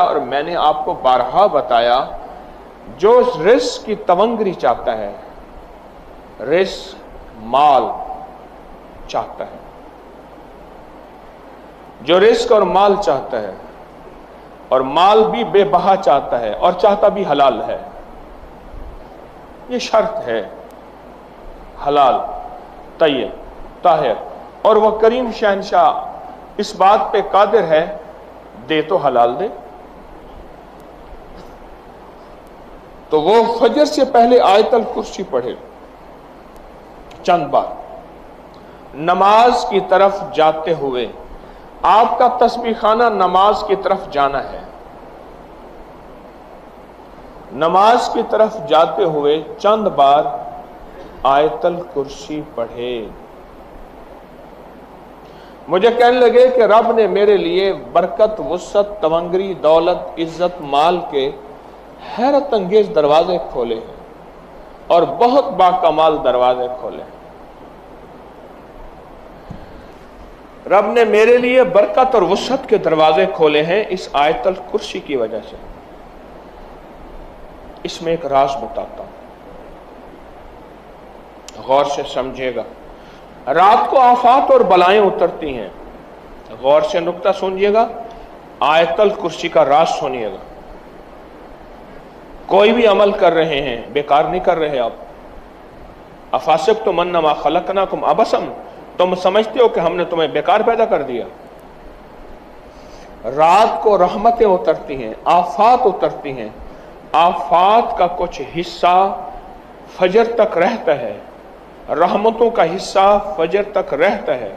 اور میں نے آپ کو بارہا بتایا، جو رزق کی تونگری چاہتا ہے، رزق مال چاہتا ہے، جو رزق اور مال چاہتا ہے اور مال بھی بے بہا چاہتا ہے اور چاہتا بھی حلال ہے، یہ شرط ہے، حلال طیب طاہر، اور وہ کریم شہنشاہ اس بات پہ قادر ہے، دے تو حلال دے۔ تو وہ فجر سے پہلے آیت الکرسی پڑھے چند بار، نماز کی طرف جاتے ہوئے، آپ کا تسبیح خانہ نماز کی طرف جانا ہے، نماز کی طرف جاتے ہوئے چند بار آیت الکرسی پڑھے۔ مجھے کہنے لگے کہ رب نے میرے لیے برکت، وسعت، تونگری، دولت، عزت، مال کے حیرت انگیز دروازے کھولے ہیں اور بہت باکمال دروازے کھولے ہیں۔ رب نے میرے لیے برکت اور وسعت کے دروازے کھولے ہیں اس آیت الکرسی کی وجہ سے۔ اس میں ایک راز بتاتا ہوں، غور سے سمجھے گا۔ رات کو آفات اور بلائیں اترتی ہیں، غور سے نکتہ سنیے گا، آیت الکرسی کا راز سنیے گا۔ کوئی بھی عمل کر رہے ہیں، بیکار نہیں کر رہے آپ۔ افحسبتم انما خلقناکم عبثا، تم سمجھتے ہو کہ ہم نے تمہیں بیکار پیدا کر دیا؟ رات کو رحمتیں اترتی ہیں، آفات اترتی ہیں، آفات کا کچھ حصہ فجر تک رہتا ہے، رحمتوں کا حصہ فجر تک رہتا ہے۔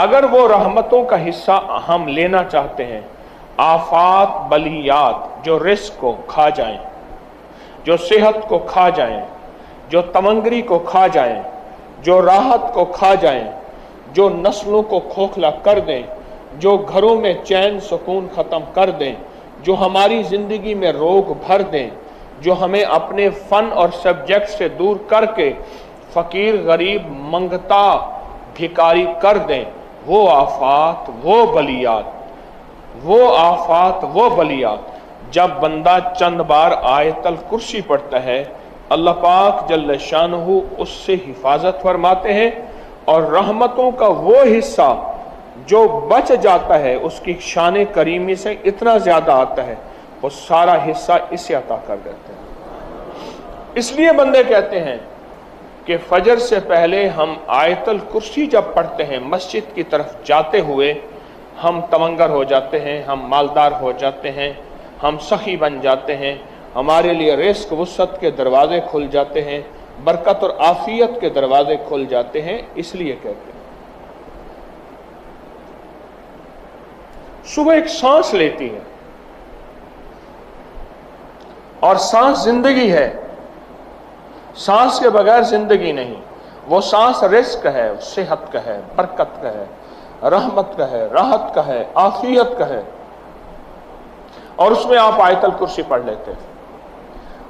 اگر وہ رحمتوں کا حصہ ہم لینا چاہتے ہیں، آفات بلیات جو رزق کو کھا جائیں، جو صحت کو کھا جائیں، جو تونگری کو کھا جائیں، جو راحت کو کھا جائیں، جو نسلوں کو کھوکھلا کر دیں، جو گھروں میں چین سکون ختم کر دیں، جو ہماری زندگی میں روگ بھر دیں، جو ہمیں اپنے فن اور سبجیکٹ سے دور کر کے فقیر غریب منگتا بھکاری کر دیں، وہ آفات، وہ بلیات، وہ آفات، وہ بلیات، جب بندہ چند بار آیت الکرسی پڑھتا ہے، اللہ پاک جل شانہ اس سے حفاظت فرماتے ہیں، اور رحمتوں کا وہ حصہ جو بچ جاتا ہے اس کی شان کریمی سے اتنا زیادہ آتا ہے، وہ سارا حصہ اسے عطا کر دیتے ہیں۔ اس لیے بندے کہتے ہیں کہ فجر سے پہلے ہم آیت الکرسی جب پڑھتے ہیں مسجد کی طرف جاتے ہوئے، ہم تونگر ہو جاتے ہیں، ہم مالدار ہو جاتے ہیں، ہم سخی بن جاتے ہیں، ہمارے لیے رزق وسعت کے دروازے کھل جاتے ہیں، برکت اور عافیت کے دروازے کھل جاتے ہیں۔ اس لیے کہتے ہیں صبح ایک سانس لیتی ہے، اور سانس زندگی ہے، سانس کے بغیر زندگی نہیں۔ وہ سانس رزق ہے، صحت کا ہے، برکت کا ہے، رحمت کا ہے، راحت کا ہے، عافیت کا ہے، اور اس میں آپ آیت الکرسی پڑھ لیتے ہیں۔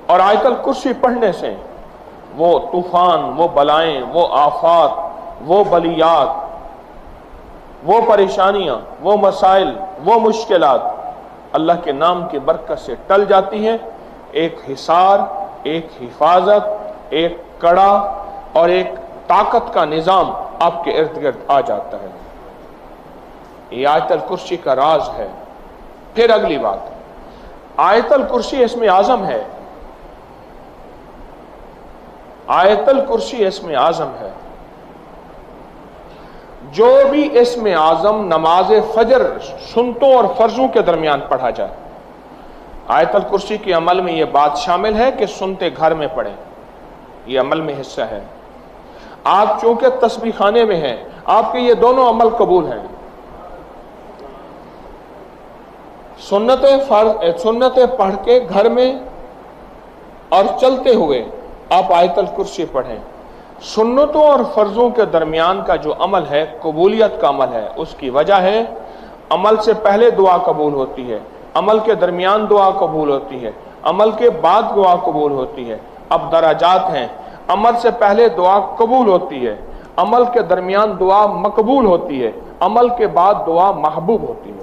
اور آیت الکرسی پڑھنے سے وہ طوفان، وہ بلائیں، وہ آفات، وہ بلیات، وہ پریشانیاں، وہ مسائل، وہ مشکلات اللہ کے نام کی برکت سے ٹل جاتی ہیں۔ ایک حصار، ایک حفاظت، ایک کڑا اور ایک طاقت کا نظام آپ کے ارد گرد آ جاتا ہے۔ یہ آیت الکرسی کا راز ہے۔ پھر اگلی بات، آیت الکرسی اسم اعظم ہے، آیت الکرسی اسم اعظم ہے۔ جو بھی اسم اعظم نماز فجر سنتوں اور فرضوں کے درمیان پڑھا جائے، آیت الکرسی کے عمل میں یہ بات شامل ہے کہ سنتے گھر میں پڑھیں، یہ عمل میں حصہ ہے۔ آپ چونکہ تسبیح خانے میں ہیں، آپ کے یہ دونوں عمل قبول ہیں۔ سنتیں پڑھ کے گھر میں اور چلتے ہوئے آپ آیت الکرسی پڑھیں۔ سنتوں اور فرضوں کے درمیان کا جو عمل ہے قبولیت کا عمل ہے، اس کی وجہ ہے عمل سے پہلے دعا قبول ہوتی ہے، عمل کے درمیان دعا قبول ہوتی ہے، عمل کے بعد دعا قبول ہوتی ہے۔ اب درجات ہیں، عمل سے پہلے دعا قبول ہوتی ہے، عمل کے درمیان دعا مقبول ہوتی ہے، عمل کے بعد دعا محبوب ہوتی ہے۔